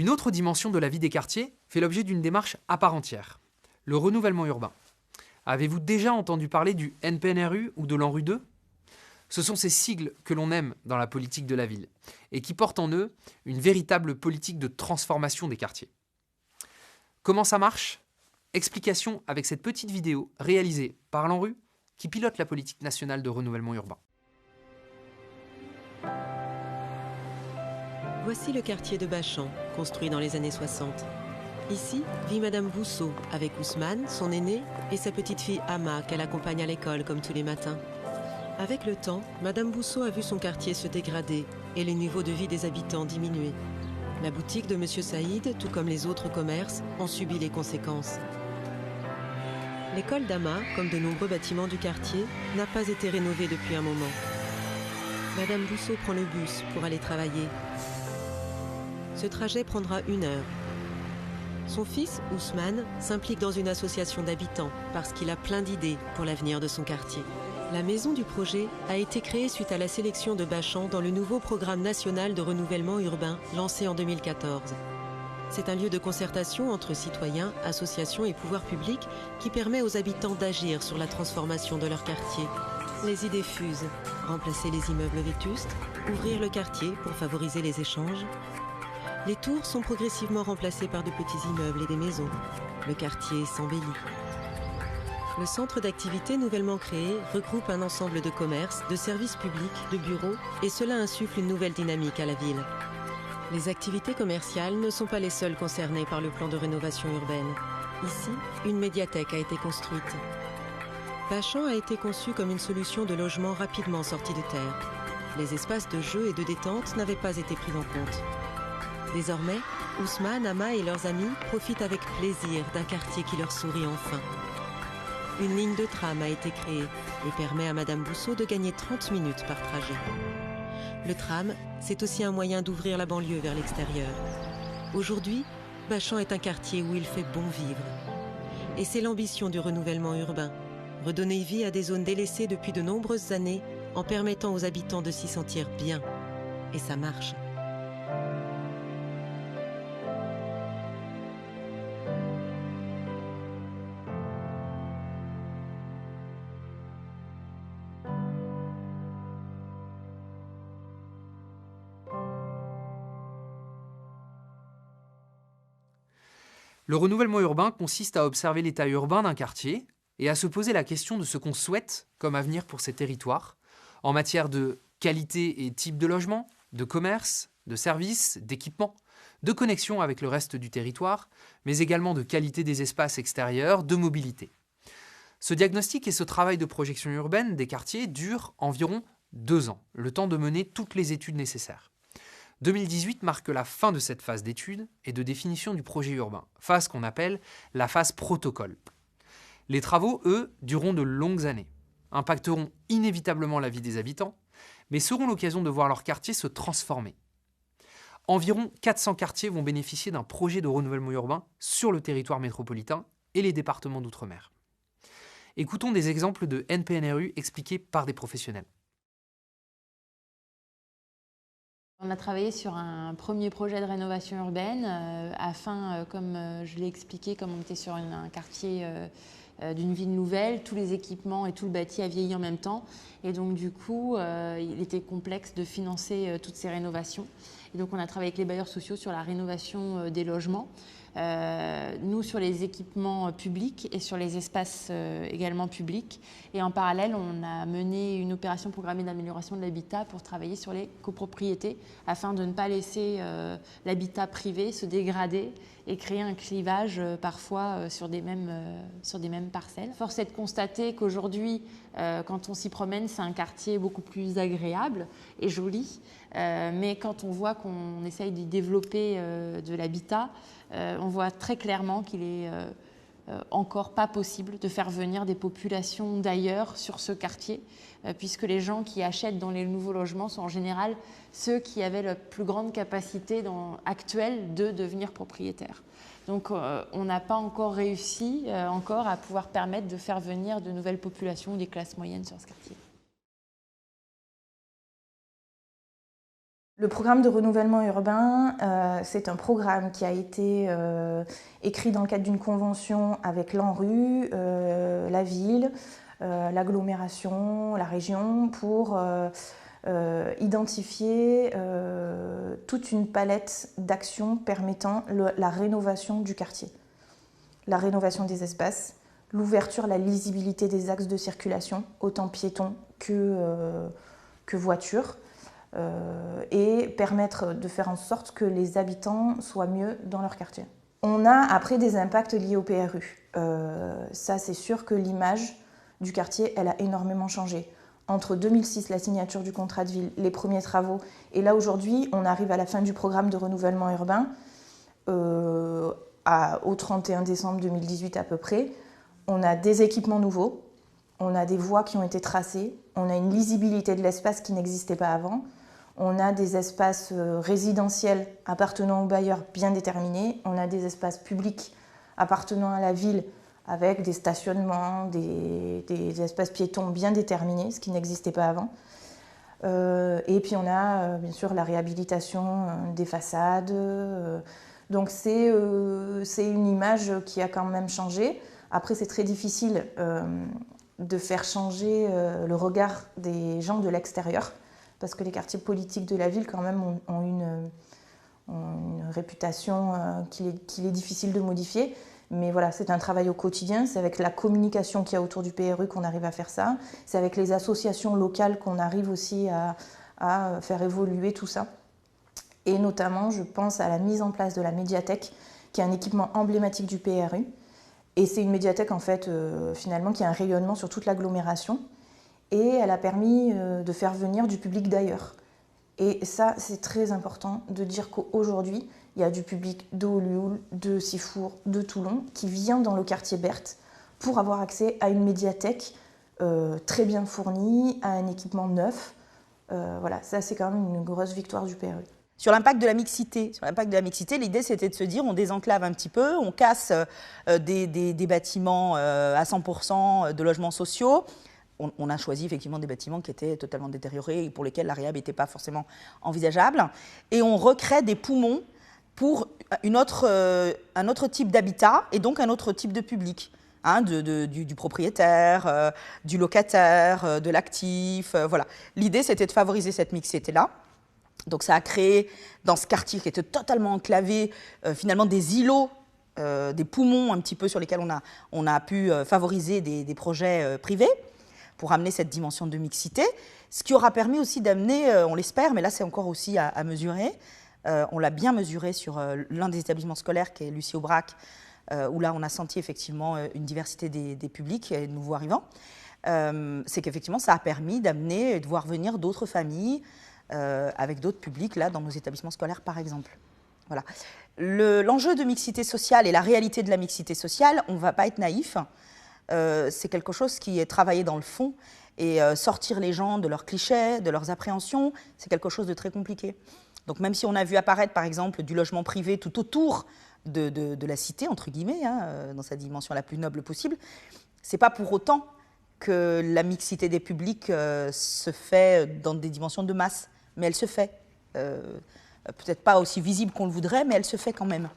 Une autre dimension de la vie des quartiers fait l'objet d'une démarche à part entière, le renouvellement urbain. Avez-vous déjà entendu parler du NPNRU ou de l'ANRU 2 ? Ce sont ces sigles que l'on aime dans la politique de la ville et qui portent en eux une véritable politique de transformation des quartiers. Comment ça marche ? Explication avec cette petite vidéo réalisée par l'ANRU qui pilote la politique nationale de renouvellement urbain. Voici le quartier de Bachan, construit dans les années 60. Ici vit Madame Bousseau avec Ousmane, son aîné, et sa petite fille Ama qu'elle accompagne à l'école comme tous les matins. Avec le temps, Madame Bousseau a vu son quartier se dégrader et les niveaux de vie des habitants diminuer. La boutique de Monsieur Saïd, tout comme les autres commerces, ont subi les conséquences. L'école d'Ama, comme de nombreux bâtiments du quartier, n'a pas été rénovée depuis un moment. Madame Bousseau prend le bus pour aller travailler. Ce trajet prendra 1 heure. Son fils, Ousmane, s'implique dans une association d'habitants parce qu'il a plein d'idées pour l'avenir de son quartier. La maison du projet a été créée suite à la sélection de Bachan dans le nouveau programme national de renouvellement urbain lancé en 2014. C'est un lieu de concertation entre citoyens, associations et pouvoirs publics qui permet aux habitants d'agir sur la transformation de leur quartier. Les idées fusent. Remplacer les immeubles vétustes, ouvrir le quartier pour favoriser les échanges. Les tours sont progressivement remplacées par de petits immeubles et des maisons. Le quartier s'embellit. Le centre d'activité nouvellement créé regroupe un ensemble de commerces, de services publics, de bureaux, et cela insuffle une nouvelle dynamique à la ville. Les activités commerciales ne sont pas les seules concernées par le plan de rénovation urbaine. Ici, une médiathèque a été construite. Bachan a été conçu comme une solution de logement rapidement sortie de terre. Les espaces de jeu et de détente n'avaient pas été pris en compte. Désormais, Ousmane, Ama et leurs amis profitent avec plaisir d'un quartier qui leur sourit enfin. Une ligne de tram a été créée et permet à Madame Bousseau de gagner 30 minutes par trajet. Le tram, c'est aussi un moyen d'ouvrir la banlieue vers l'extérieur. Aujourd'hui, Bachan est un quartier où il fait bon vivre. Et c'est l'ambition du renouvellement urbain. Redonner vie à des zones délaissées depuis de nombreuses années en permettant aux habitants de s'y sentir bien. Et ça marche. Le renouvellement urbain consiste à observer l'état urbain d'un quartier et à se poser la question de ce qu'on souhaite comme avenir pour ces territoires, en matière de qualité et type de logement, de commerce, de services, d'équipements, de connexion avec le reste du territoire, mais également de qualité des espaces extérieurs, de mobilité. Ce diagnostic et ce travail de projection urbaine des quartiers durent environ 2 ans, le temps de mener toutes les études nécessaires. 2018 marque la fin de cette phase d'étude et de définition du projet urbain, phase qu'on appelle la phase protocole. Les travaux, eux, dureront de longues années, impacteront inévitablement la vie des habitants, mais seront l'occasion de voir leur quartier se transformer. Environ 400 quartiers vont bénéficier d'un projet de renouvellement urbain sur le territoire métropolitain et les départements d'outre-mer. Écoutons des exemples de NPNRU expliqués par des professionnels. On a travaillé sur un premier projet de rénovation urbaine afin, comme je l'ai expliqué, comme on était sur un quartier d'une ville nouvelle, tous les équipements et tout le bâti a vieilli en même temps. Et donc du coup, il était complexe de financer toutes ces rénovations. Et donc on a travaillé avec les bailleurs sociaux sur la rénovation des logements. Nous sur les équipements publics et sur les espaces également publics. Et en parallèle, on a mené une opération programmée d'amélioration de l'habitat pour travailler sur les copropriétés afin de ne pas laisser l'habitat privé se dégrader et créer un clivage parfois sur des mêmes parcelles. Force est de constater qu'aujourd'hui, quand on s'y promène, c'est un quartier beaucoup plus agréable et joli. Mais quand on voit qu'on essaye d'y développer de l'habitat, on voit très clairement qu'il est encore pas possible de faire venir des populations d'ailleurs sur ce quartier, puisque les gens qui achètent dans les nouveaux logements sont en général ceux qui avaient la plus grande capacité actuelle de devenir propriétaires. Donc on n'a pas encore réussi à pouvoir permettre de faire venir de nouvelles populations ou des classes moyennes sur ce quartier. Le programme de renouvellement urbain, c'est un programme qui a été écrit dans le cadre d'une convention avec l'ANRU, la ville, l'agglomération, la région, pour identifier toute une palette d'actions permettant la rénovation du quartier. La rénovation des espaces, l'ouverture, la lisibilité des axes de circulation, autant piétons que voitures, et permettre de faire en sorte que les habitants soient mieux dans leur quartier. On a après des impacts liés au PRU. Ça, c'est sûr que l'image du quartier, elle a énormément changé. Entre 2006, la signature du contrat de ville, les premiers travaux, et là aujourd'hui, on arrive à la fin du programme de renouvellement urbain, au 31 décembre 2018 à peu près. On a des équipements nouveaux, on a des voies qui ont été tracées, on a une lisibilité de l'espace qui n'existait pas avant, on a des espaces résidentiels appartenant aux bailleurs bien déterminés, on a des espaces publics appartenant à la ville avec des stationnements, des espaces piétons bien déterminés, ce qui n'existait pas avant. Et puis on a bien sûr la réhabilitation des façades. Donc c'est une image qui a quand même changé. Après, c'est très difficile de faire changer le regard des gens de l'extérieur, parce que les quartiers politiques de la ville quand même ont une réputation qu'il est difficile de modifier. Mais voilà, c'est un travail au quotidien, c'est avec la communication qu'il y a autour du PRU qu'on arrive à faire ça, c'est avec les associations locales qu'on arrive aussi à faire évoluer tout ça. Et notamment, je pense à la mise en place de la médiathèque, qui est un équipement emblématique du PRU. Et c'est une médiathèque, en fait, finalement, qui a un rayonnement sur toute l'agglomération. Et elle a permis de faire venir du public d'ailleurs. Et ça, c'est très important de dire qu'aujourd'hui, il y a du public de Olioul, de Sifour, de Toulon, qui vient dans le quartier Berthe pour avoir accès à une médiathèque très bien fournie, à un équipement neuf. Voilà, ça, c'est quand même une grosse victoire du PRU. Sur l'impact de la mixité, l'idée c'était de se dire on désenclave un petit peu, on casse des bâtiments à 100% de logements sociaux. On a choisi effectivement des bâtiments qui étaient totalement détériorés et pour lesquels la réhab n'était pas forcément envisageable. Et on recrée des poumons pour un autre type d'habitat et donc un autre type de public. Du propriétaire, du locataire, de l'actif. Voilà. L'idée c'était de favoriser cette mixité-là. Donc ça a créé, dans ce quartier qui était totalement enclavé, finalement des îlots, des poumons un petit peu sur lesquels on a pu favoriser des projets privés pour amener cette dimension de mixité. Ce qui aura permis aussi d'amener, on l'espère, mais là c'est encore aussi à mesurer, on l'a bien mesuré sur l'un des établissements scolaires qui est Lucie Aubrac, où là on a senti effectivement une diversité des publics et des nouveaux arrivants. C'est qu'effectivement ça a permis d'amener et de voir venir d'autres familles, avec d'autres publics, là, dans nos établissements scolaires, par exemple. Voilà. L'enjeu de mixité sociale et la réalité de la mixité sociale, on ne va pas être naïf. C'est quelque chose qui est travaillé dans le fond. Et sortir les gens de leurs clichés, de leurs appréhensions, c'est quelque chose de très compliqué. Donc même si on a vu apparaître, par exemple, du logement privé tout autour de la cité, entre guillemets, dans sa dimension la plus noble possible, ce n'est pas pour autant que la mixité des publics se fait dans des dimensions de masse. Mais elle se fait. Peut-être pas aussi visible qu'on le voudrait, mais elle se fait quand même.